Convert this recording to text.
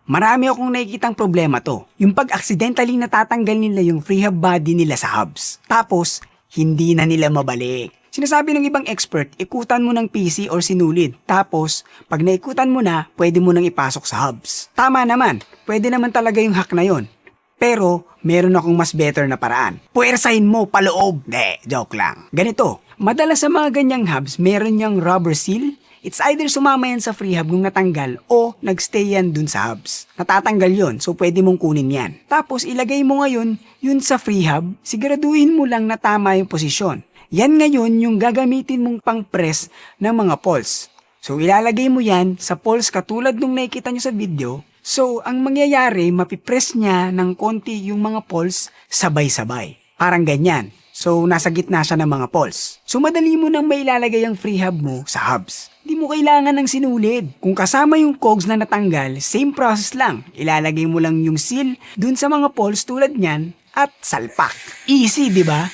Marami akong nakikitang problema to. Yung pag-accidentally natatanggal nila yung freehub body nila sa hubs. Tapos, hindi na nila mabalik. Sinasabi ng ibang expert, ikutan mo ng PC or sinulid. Tapos, pag naikutan mo na, pwede mo nang ipasok sa hubs. Tama naman, pwede naman talaga yung hack na yon. Pero, meron akong mas better na paraan. Puwersahin mo paloob. Joke lang. Ganito, madalas sa mga ganyang hubs, meron yung rubber seal. It's either sumama yan sa free hub nung natanggal o nagstay yan dun sa hubs. Natatanggal yon, so pwede mong kunin yan. Tapos ilagay mo ngayon yun sa free hub, siguraduhin mo lang na tama yung posisyon. Yan ngayon yung gagamitin mong pang-press ng mga poles. So ilalagay mo yan sa poles katulad nung nakikita nyo sa video. So ang mangyayari, mapipress niya ng konti yung mga poles sabay-sabay. Parang ganyan. So, nasa gitna siya ng mga poles. So, madali mo nang mailalagay ang free hub mo sa hubs. Hindi mo kailangan ng sinulid. Kung kasama yung cogs na natanggal, same process lang. Ilalagay mo lang yung seal dun sa mga poles tulad niyan at salpak. Easy, di ba?